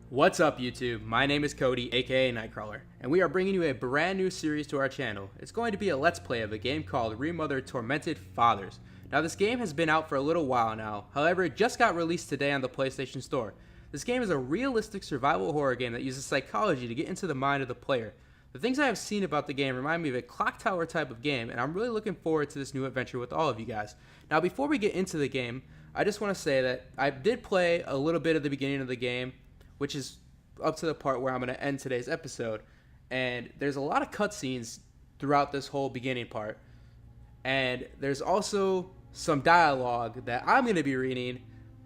What's up YouTube? My name is Cody, aka Nightcrawler, and we are bringing you a brand new series to our channel. It's going to be a let's play of a game called Remothered Tormented Fathers. Now this game has been out for a little while now, however it just got released today on the PlayStation Store. This game is a realistic survival horror game that uses psychology to get into the mind of the player. The things I have seen about the game remind me of a clock tower type of game, and I'm really looking forward to this new adventure with all of you guys. Now before we get into the game, I just want to say that I did play a little bit at the beginning of the game, which is up to the part where I'm going to end today's episode. And there's a lot of cutscenes throughout this whole beginning part. And there's also some dialogue that I'm going to be reading,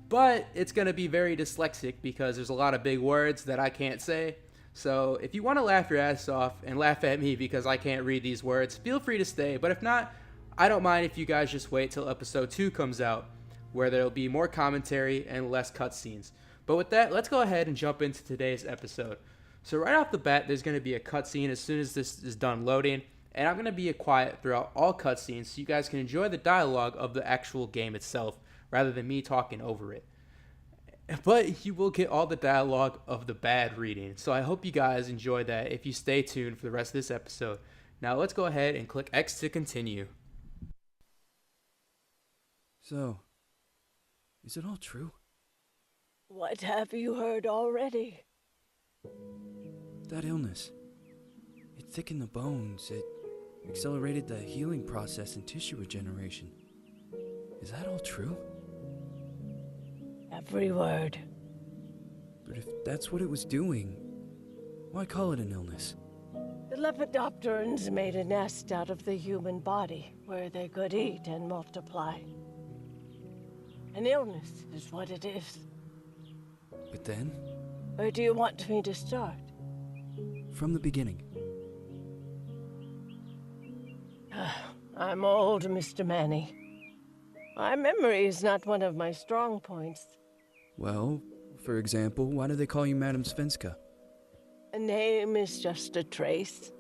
but it's going to be very dyslexic because there's a lot of big words that I can't say. So if you want to laugh your ass off and laugh at me because I can't read these words, feel free to stay. But if not, I don't mind if you guys just wait till episode 2 comes out, where there'll be more commentary and less cutscenes. But with that, let's go ahead and jump into today's episode. So right off the bat, there's going to be a cutscene as soon as this is done loading, and I'm going to be quiet throughout all cutscenes so you guys can enjoy the dialogue of the actual game itself, rather than me talking over it. But you will get all the dialogue of the bad reading, so I hope you guys enjoy that if you stay tuned for the rest of this episode. Now let's go ahead and click X to continue. So, is it all true? What have you heard already? That illness. It thickened the bones. It accelerated the healing process and tissue regeneration. Is that all true? Every word. But if that's what it was doing, why call it an illness? The Lepidopterans made a nest out of the human body where they could eat and multiply. An illness is what it is. But then? Where do you want me to start? From the beginning. I'm old, Mr. Manny. My memory is not one of my strong points. Well, for example, why do they call you Madam Svenska? A name is just a trace.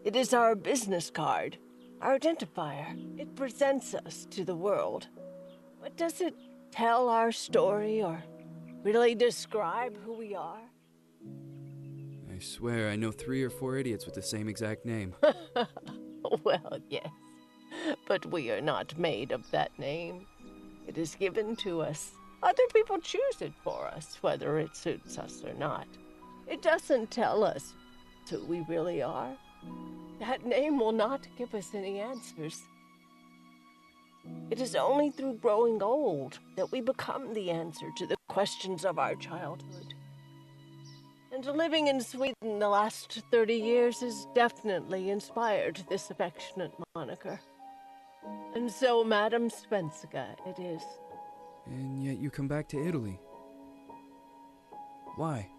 It is our business card, our identifier. It presents us to the world. But does it tell our story or really describe who we are? I swear I know 3 or 4 idiots with the same exact name. Well, yes. But we are not made of that name. It is given to us. Other people choose it for us, whether it suits us or not. It doesn't tell us who we really are. That name will not give us any answers. It is only through growing old that we become the answer to the questions of our childhood. And living in Sweden the last 30 years has definitely inspired this affectionate moniker. And so, Madam Svenska, it is. And yet you come back to Italy. Why?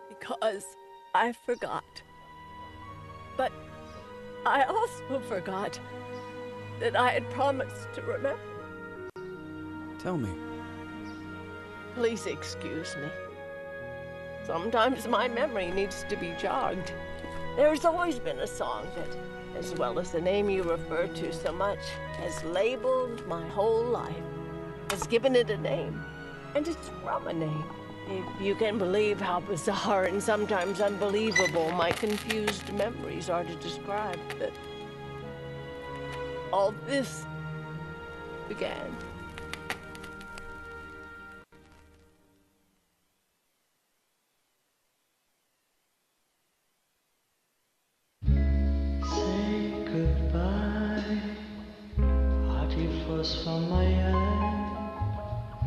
Because I forgot. But I also forgot that I had promised to remember. Tell me. Please excuse me. Sometimes my memory needs to be jogged. There's always been a song that, as well as the name you refer to so much, has labeled my whole life, has given it a name, and it's from a name. If you can believe how bizarre and sometimes unbelievable my confused memories are to describe that all this began. From my eye,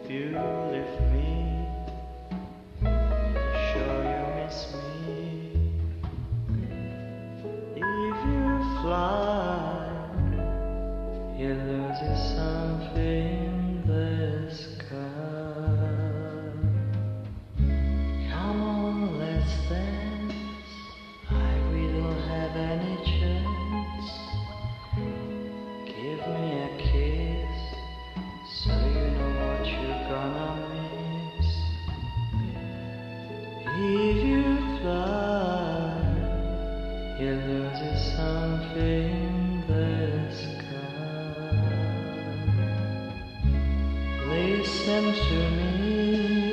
if you leave me, sure you miss me. If you fly, you lose something in the sky. Come on, let's dance. We don't have any chance. Give me a kiss, so you know what you're gonna miss. If you fly, you lose something in the sky. Listen to me.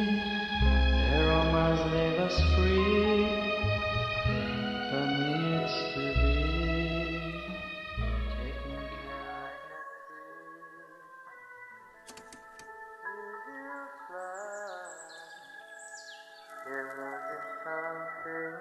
Alright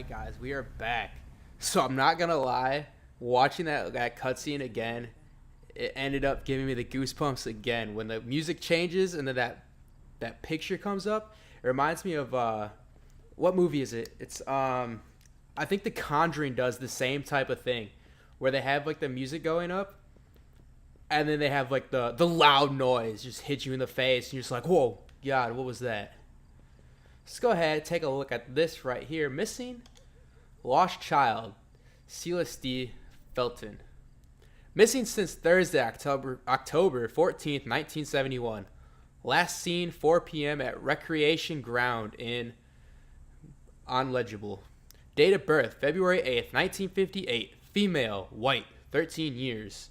guys, we are back. So I'm not gonna lie, watching that cutscene again, it ended up giving me the goosebumps again. When the music changes and then that picture comes up, it reminds me of what movie is it? It's I think The Conjuring does the same type of thing, where they have like the music going up and then they have like the loud noise just hit you in the face and you're just like, whoa, God, what was that? Let's go ahead and take a look at this right here. Missing lost child, Celeste Felton. Missing since Thursday, October 14th, 1971. Last seen 4 p.m. at Recreation Ground in Unlegible. Date of birth, February 8th, 1958. Female, white, 13 years.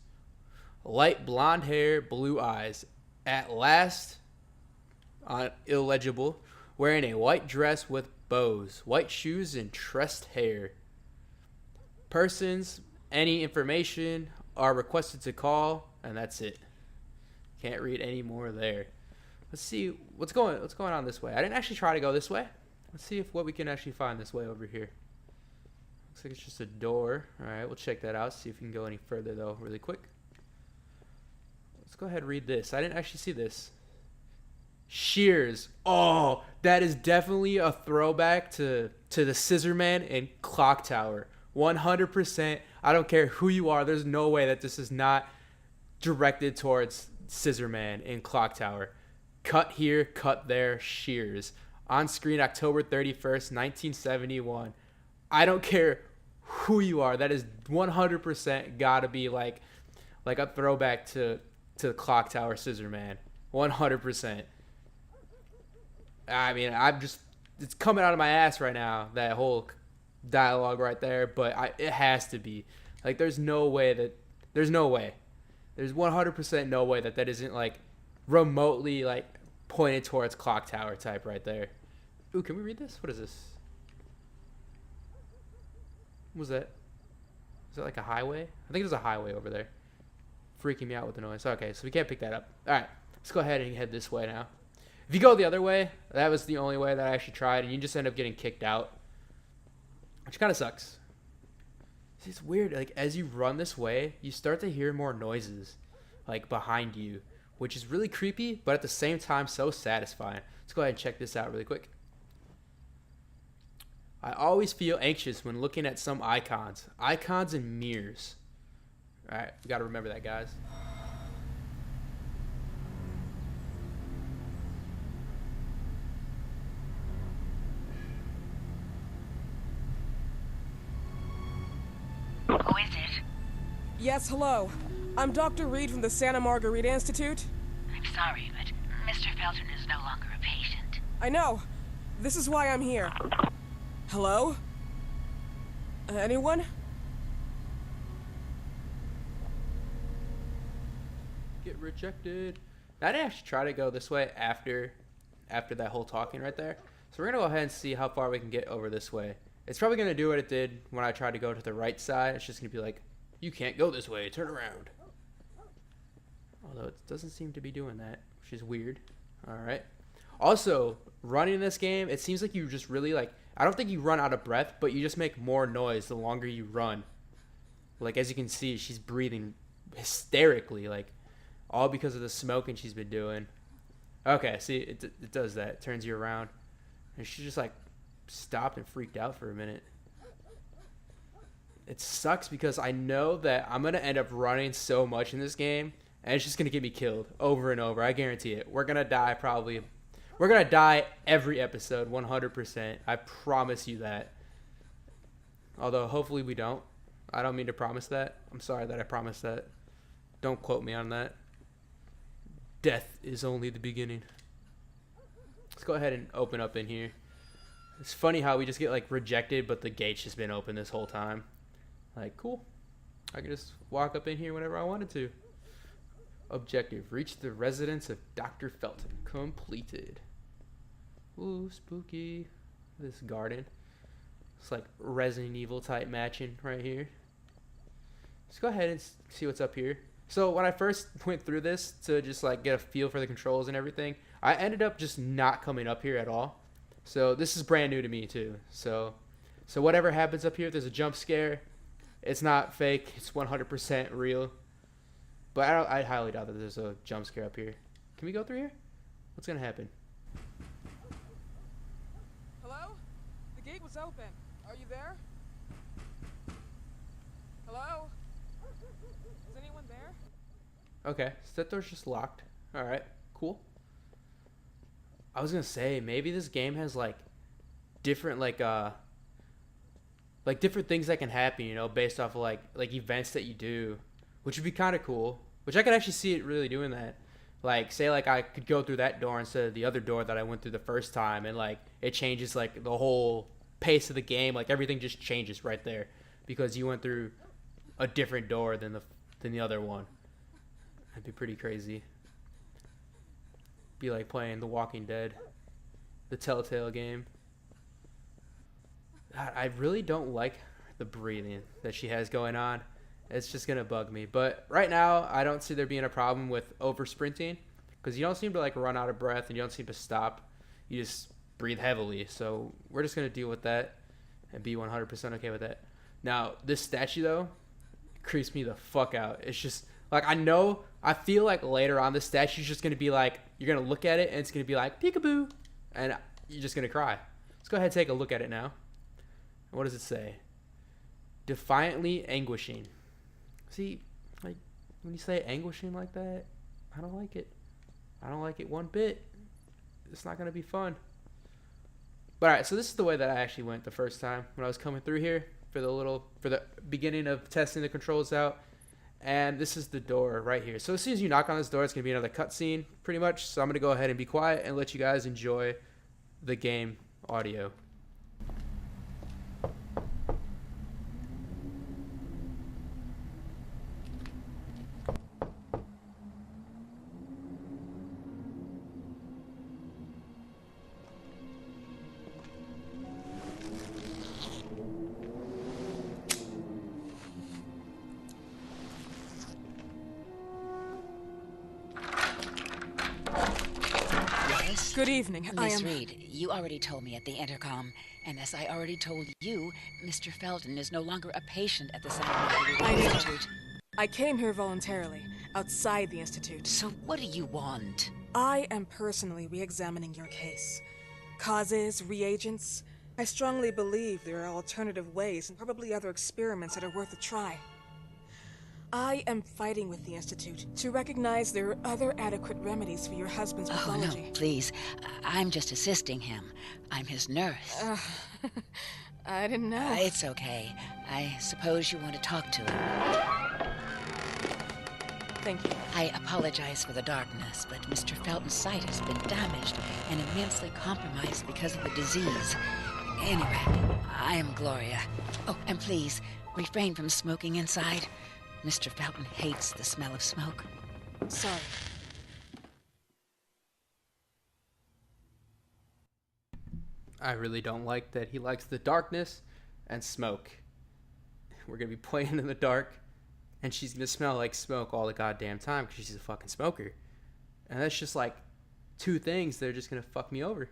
Light blonde hair, blue eyes. At last, illegible. Wearing a white dress with bows, white shoes, and tressed hair. Persons, any information are requested to call, and that's it. Can't read any more there. Let's see what's going on this way. I didn't actually try to go this way. Let's see what we can actually find this way over here. Looks like it's just a door. All right, we'll check that out. See if we can go any further though, really quick. Let's go ahead and read this. I didn't actually see this. Shears. Oh, that is definitely a throwback to the Scissor Man and Clock Tower. 100%. I don't care who you are. There's no way that this is not directed towards Scissor Man and Clock Tower. Cut here, cut there, Shears. On screen October 31st, 1971. I don't care who you are. That is 100% gotta be like a throwback to the Clock Tower Scissor Man. 100%. I mean, it's coming out of my ass right now, that whole dialogue right there, but it has to be. Like, there's no way. There's 100% no way that isn't, like, remotely, like, pointed towards Clock Tower type right there. Ooh, can we read this? What is this? What was that? Is that like a highway? I think there's a highway over there. Freaking me out with the noise. Okay, so we can't pick that up. All right, let's go ahead and head this way now. If you go the other way, that was the only way that I actually tried, and you just end up getting kicked out, which kind of sucks. It's weird. Like, as you run this way, you start to hear more noises, like, behind you, which is really creepy, but at the same time, so satisfying. Let's go ahead and check this out really quick. I always feel anxious when looking at some icons. Icons and mirrors. All right, we got to remember that, guys. Who is it? Yes, hello. I'm Dr. Reed from the Santa Margarita Institute. I'm sorry, but Mr. Felton is no longer a patient. I know. This is why I'm here. Hello? Anyone? Get rejected. I didn't actually try to go this way after that whole talking right there. So we're going to go ahead and see how far we can get over this way. It's probably going to do what it did when I tried to go to the right side. It's just going to be like, you can't go this way. Turn around. Although it doesn't seem to be doing that, which is weird. Alright. Also, running this game, it seems like you just really like, I don't think you run out of breath, but you just make more noise the longer you run. Like, as you can see, she's breathing hysterically, like, all because of the smoking she's been doing. Okay, see, it does that. It turns you around. And she just, like, stopped and freaked out for a minute. It sucks because I know that I'm going to end up running so much in this game, and it's just going to get me killed over and over. I guarantee it. We're going to die probably. We're going to die every episode, 100%. I promise you that. Although, hopefully we don't. I don't mean to promise that. I'm sorry that I promised that. Don't quote me on that. Death is only the beginning. Let's go ahead and open up in here. It's funny how we just get, like, rejected, but the gate's just been open this whole time. Like, cool. I can just walk up in here whenever I wanted to. Objective. Reach the residence of Dr. Felton. Completed. Ooh, spooky. This garden. It's like Resident Evil type matching right here. Let's go ahead and see what's up here. So when I first went through this to just like get a feel for the controls and everything, I ended up just not coming up here at all. So this is brand new to me too. So whatever happens up here, if there's a jump scare, it's not fake. It's 100% real. But I highly doubt that there's a jump scare up here. Can we go through here? What's gonna happen? Hello? The gate was open. Are you there? Hello? Is anyone there? Okay, so that door's just locked. Alright, cool. I was gonna say, maybe this game has like different like different things that can happen, you know, based off of like events that you do, which would be kind of cool. Which I could actually see it really doing that. Like, say like I could go through that door instead of the other door that I went through the first time, and like it changes like the whole pace of the game. Like everything just changes right there because you went through a different door than the other one. That'd be pretty crazy. Be like playing The Walking Dead, the Telltale game. God, I really don't like the breathing that she has going on. It's just gonna bug me. But right now, I don't see there being a problem with over sprinting because you don't seem to like run out of breath and you don't seem to stop. You just breathe heavily. So we're just gonna deal with that and be 100% okay with that. Now, this statue though creeps me the fuck out. It's just like I feel like later on this statue's just gonna be like you're gonna look at it and it's gonna be like peekaboo, and you're just gonna cry. Let's go ahead and take a look at it now. What does it say? Defiantly anguishing. See, like, when you say anguishing like that, I don't like it. I don't like it one bit. It's not going to be fun. But alright, so this is the way that I actually went the first time when I was coming through here for the beginning of testing the controls out. And this is the door right here. So as soon as you knock on this door, it's going to be another cutscene, pretty much. So I'm going to go ahead and be quiet and let you guys enjoy the game audio. Good evening. Miss Reed, you already told me at the intercom, and as I already told you, Mr. Felton is no longer a patient at the Scientific I know. Institute. I came here voluntarily, outside the Institute. So what do you want? I am personally re-examining your case. Causes, reagents. I strongly believe there are alternative ways and probably other experiments that are worth a try. I am fighting with the Institute to recognize there are other adequate remedies for your husband's Oh, pathology. no, please. I'm just assisting him. I'm his nurse. I didn't know. It's okay. I suppose you want to talk to him. Thank you. I apologize for the darkness, but Mr. Felton's sight has been damaged and immensely compromised because of the disease. Anyway, I am Gloria. Oh, and please, refrain from smoking inside. Mr. Felton hates the smell of smoke. Sorry. I really don't like that he likes the darkness and smoke. We're going to be playing in the dark. and she's gonna smell like smoke all the goddamn time because she's a fucking smoker. And that's just like two things that are just gonna fuck me over.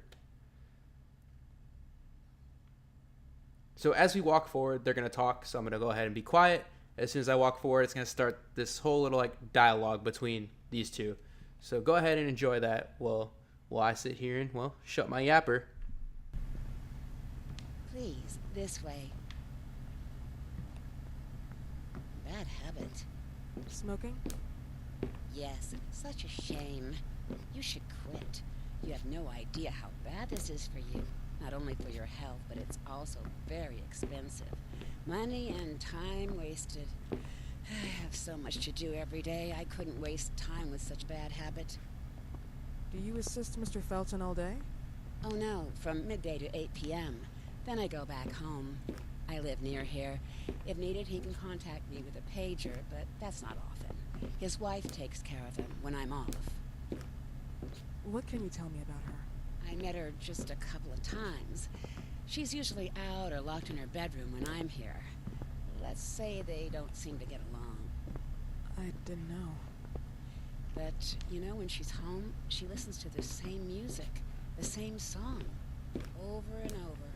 So as we walk forward, they're gonna talk, so I'm gonna go ahead and be quiet. As soon as I walk forward, it's gonna start this whole little like dialogue between these two. So go ahead and enjoy that while I sit here and, well, shut my yapper. Please, this way. Bad habit. Smoking? Yes, such a shame. You should quit. You have no idea how bad this is for you. Not only for your health, but it's also very expensive. Money and time wasted. I have so much to do every day. I couldn't waste time with such bad habit. Do you assist Mr. Felton all day? Oh no, from midday to 8 p.m. Then I go back home. I live near here. If needed, he can contact me with a pager, but that's not often. His wife takes care of him when I'm off. What can you tell me about her? I met her just a couple of times. She's usually out or locked in her bedroom when I'm here. Let's say they don't seem to get along. I didn't know. But, you know, when she's home, she listens to the same music, the same song, over and over.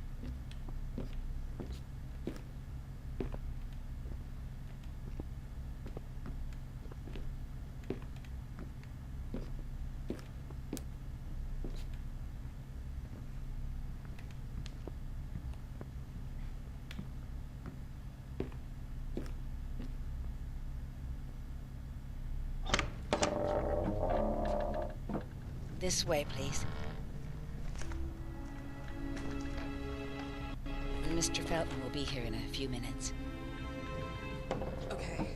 This way, please. Mr. Felton will be here in a few minutes. Okay.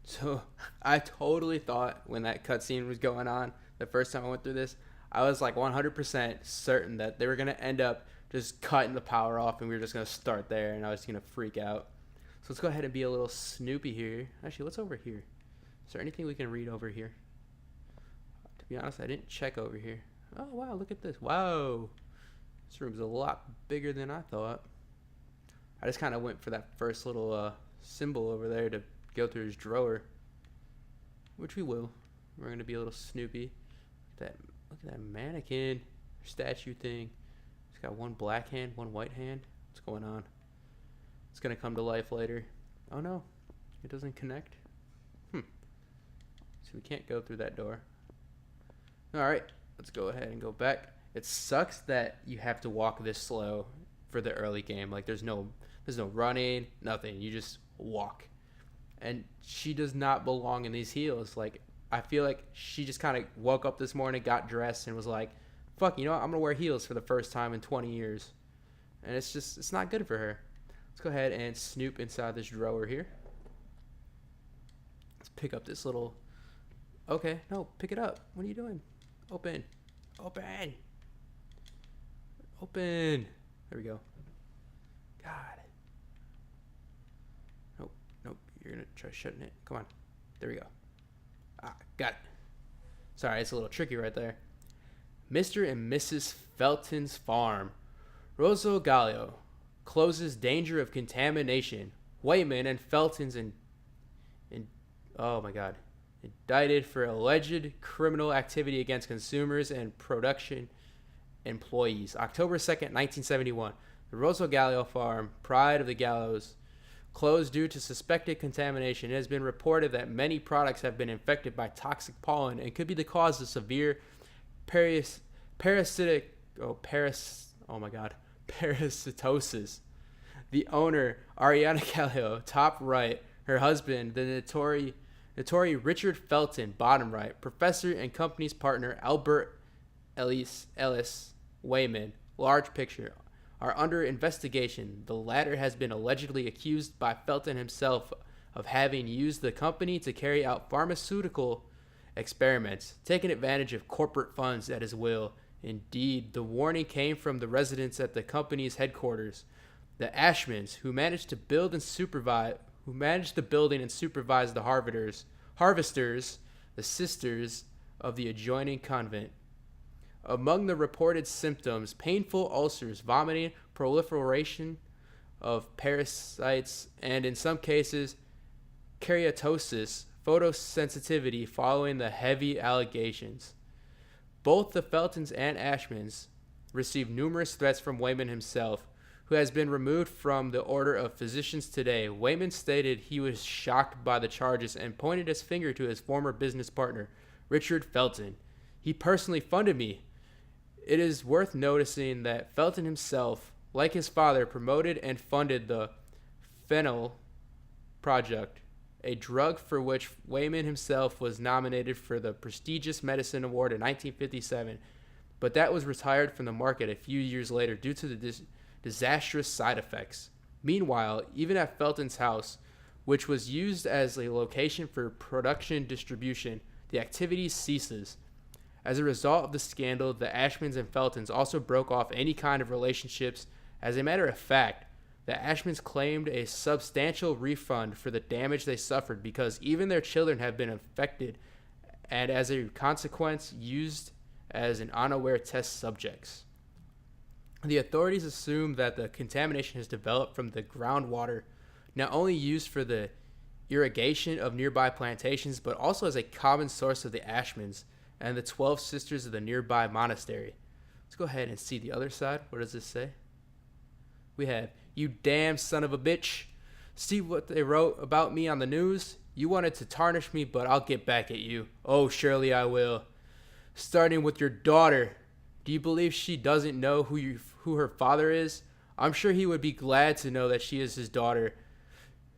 So I totally thought when that cutscene was going on, the first time I went through this, I was like 100% certain that they were going to end up just cutting the power off and we were just going to start there and I was going to freak out. So let's go ahead and be a little snoopy here. Actually, what's over here? Is there anything we can read over here? To be honest, I didn't check over here. Oh, wow, look at this. Wow. This room's a lot bigger than I thought. I just kind of went for that first little symbol over there to go through his drawer, which we will. We're gonna be a little snoopy. Look at that mannequin statue thing. It's got one black hand, one white hand. What's going on? It's gonna come to life later. Oh no, it doesn't connect. So we can't go through that door. All right, let's go ahead and go back. It sucks that you have to walk this slow for the early game. Like there's no running, nothing. You just walk. And she does not belong in these heels. Like, I feel like she just kind of woke up this morning, got dressed, and was like, fuck, you know what? I'm going to wear heels for the first time in 20 years. And it's not good for her. Let's go ahead and snoop inside this drawer here. Let's pick up this little... Okay, no, pick it up. What are you doing? Open. Open. Open. There we go. God. Nope, you're gonna try shutting it. Come on. There we go. Ah, got it. Sorry, it's a little tricky right there. Mr. and Mrs. Felton's farm. Rosso Gallo closes danger of contamination. Wayman and Felton's oh my god. Indicted for alleged criminal activity against consumers and production employees. October 2nd, 1971. The Rosso Gallo farm, pride of the Gallos, closed due to suspected contamination. It has been reported that many products have been infected by toxic pollen and could be the cause of severe parasitosis. The owner, Ariana Gallo, top right, her husband, the notorious Richard Felton, bottom right, professor and company's partner, Albert Ellis Wayman, large picture, are under investigation. The latter has been allegedly accused by Felton himself of having used the company to carry out pharmaceutical experiments, taking advantage of corporate funds at his will, Indeed, the warning came from the residents at the company's headquarters, the Ashmans, who managed the building and supervise the harvesters, the sisters of the adjoining convent. Among the reported symptoms, painful ulcers, vomiting, proliferation of parasites, and in some cases, keratosis, photosensitivity following the heavy allegations. Both the Feltons and Ashmans received numerous threats from Wayman himself, who has been removed from the Order of Physicians today. Wayman stated he was shocked by the charges and pointed his finger to his former business partner, Richard Felton. He personally funded me. It is worth noticing that Felton himself, like his father, promoted and funded the Fennel Project, a drug for which Wayman himself was nominated for the prestigious Medicine Award in 1957, but that was retired from the market a few years later due to the disastrous side effects. Meanwhile, even at Felton's house, which was used as a location for production distribution, the activity ceases. As a result of the scandal, the Ashmans and Feltons also broke off any kind of relationships. As a matter of fact, the Ashmans claimed a substantial refund for the damage they suffered because even their children have been affected and, as a consequence, used as an unaware test subjects. The authorities assume that the contamination has developed from the groundwater, not only used for the irrigation of nearby plantations, but also as a common source of the Ashmans and the 12 sisters of the nearby monastery. Let's go ahead and see the other side. What does this say? We have, "You damn son of a bitch. See what they wrote about me on the news? You wanted to tarnish me, but I'll get back at you. Oh, surely I will. Starting with your daughter. Do you believe she doesn't know who her father is? I'm sure he would be glad to know that she is his daughter.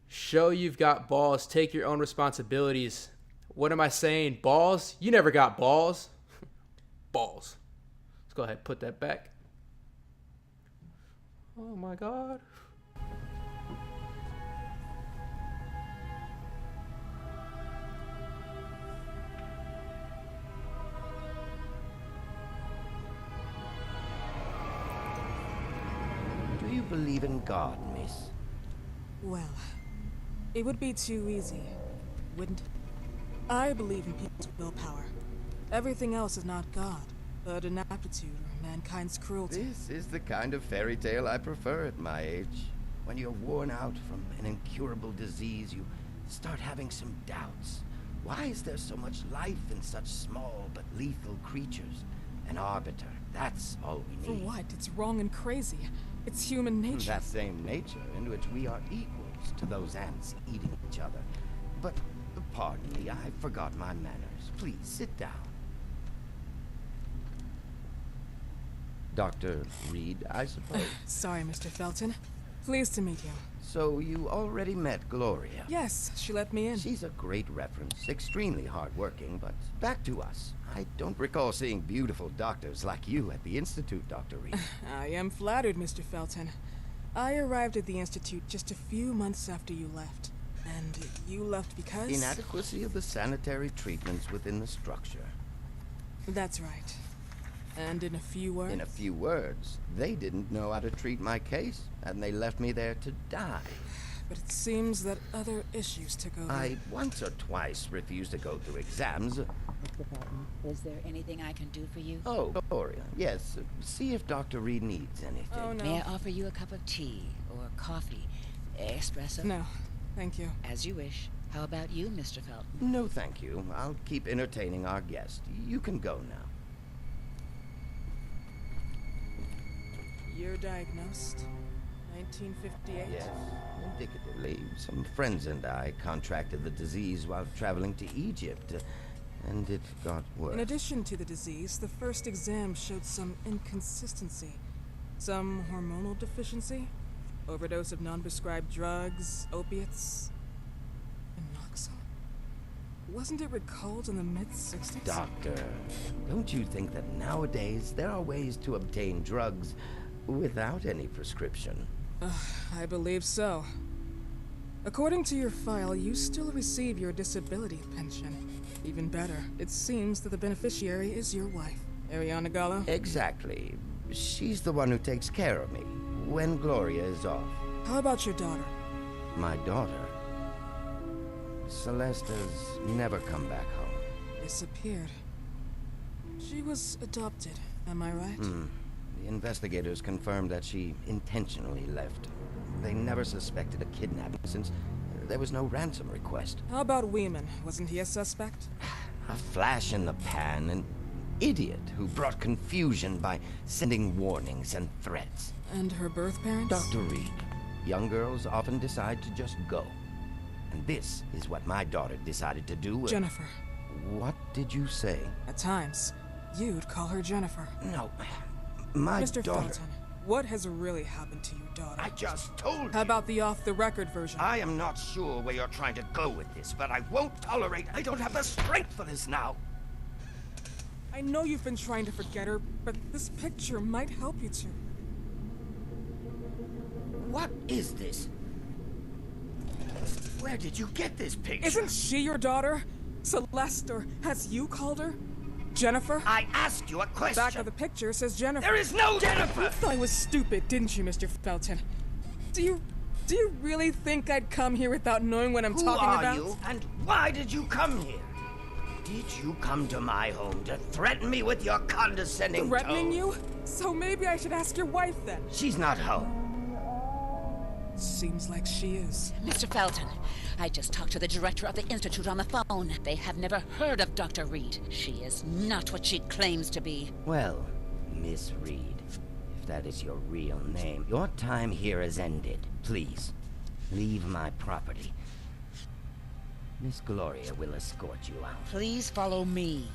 Show you've got balls. Take your own responsibilities. What am I saying? Balls? You never got balls." Balls. Let's go ahead and put that back. Oh my God. Do you believe in God, miss? Well, it would be too easy, wouldn't it? I believe in people's willpower. Everything else is not God, but an aptitude or mankind's cruelty. This is the kind of fairy tale I prefer at my age. When you're worn out from an incurable disease, you start having some doubts. Why is there so much life in such small but lethal creatures? An arbiter, that's all we need. For what? It's wrong and crazy. It's human nature. That same nature in which we are equals to those ants eating each other. But, pardon me, I forgot my manners. Please, sit down. Dr. Reed, I suppose. Sorry, Mr. Felton. Pleased to meet you. So you already met Gloria? Yes, she let me in. She's a great reference, extremely hardworking, but back to us. I don't recall seeing beautiful doctors like you at the Institute, Dr. Reed. I am flattered, Mr. Felton. I arrived at the Institute just a few months after you left. And you left because? Inadequacy of the sanitary treatments within the structure. That's right. And in a few words? In a few words, they didn't know how to treat my case, and they left me there to die. But it seems that other issues took over. I once or twice refused to go through exams. Mr. Felton, is there anything I can do for you? Oh, Gloria, yes. See if Dr. Reed needs anything. Oh, no. May I offer you a cup of tea or coffee? Espresso? No, thank you. As you wish. How about you, Mr. Felton? No, thank you. I'll keep entertaining our guest. You can go now. You're diagnosed. 1958? Yes. Indicatively, some friends and I contracted the disease while traveling to Egypt, and it got worse. In addition to the disease, the first exam showed some inconsistency. Some hormonal deficiency, overdose of non-prescribed drugs, opiates, and Noxol. Wasn't it recalled in the mid-60s? Doctor, don't you think that nowadays there are ways to obtain drugs without any prescription? I believe so. According to your file, you still receive your disability pension. Even better, it seems that the beneficiary is your wife. Ariana Gallo? Exactly. She's the one who takes care of me when Gloria is off. How about your daughter? My daughter, Celeste, has never come back home. Disappeared. She was adopted, am I right? The investigators confirmed that she intentionally left. They never suspected a kidnapping since there was no ransom request. How about Weeman? Wasn't he a suspect? A flash in the pan, an idiot who brought confusion by sending warnings and threats. And her birth parents? Dr. Reed. Young girls often decide to just go. And this is what my daughter decided to do. Jennifer. What did you say? At times, you'd call her Jennifer. No, my Mr. daughter. Felton, what has really happened to your daughter? I just told you. How about the off-the-record version? I am not sure where you're trying to go with this, but I won't tolerate. I don't have the strength for this now. I know you've been trying to forget her, but this picture might help you to. What is this? Where did you get this picture? Isn't she your daughter? Celeste, or has you called her? Jennifer? I asked you a question. Back of the picture says Jennifer. There is no Jennifer! You thought I was stupid, didn't you, Mr. Felton? Do you really think I'd come here without knowing what I'm talking about? Who are you, and why did you come here? Did you come to my home to threaten me with your condescending Threatening tone? you? So maybe I should ask your wife then. She's not home. Seems like she is. Mr. Felton, I just talked to the director of the Institute on the phone. They have never heard of Dr. Reed. She is not what she claims to be. Well, Miss Reed, if that is your real name, your time here has ended. Please, leave my property. Miss Gloria will escort you out. Please follow me.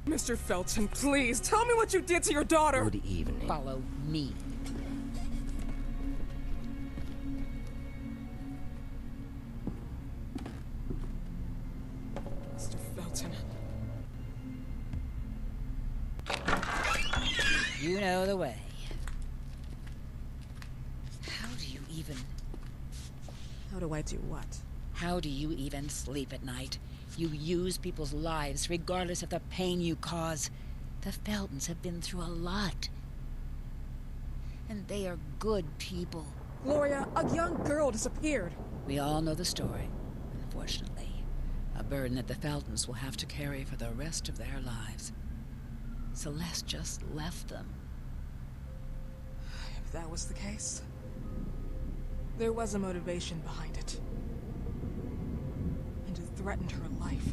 Mr. Felton, please, tell me what you did to your daughter! Good evening. Follow me. Mr. Felton. You know the way. How do you even... How do I do what? How do you even sleep at night? You use people's lives regardless of the pain you cause. The Feltons have been through a lot. And they are good people. Gloria, a young girl disappeared. We all know the story, unfortunately. A burden that the Feltons will have to carry for the rest of their lives. Celeste just left them. If that was the case, there was a motivation behind it. And it threatened her life.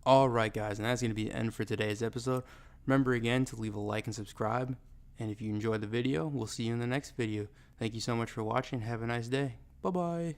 Alright guys, and that's going to be the end for today's episode. Remember again to leave a like and subscribe. And if you enjoyed the video, we'll see you in the next video. Thank you so much for watching. Have a nice day. Bye-bye.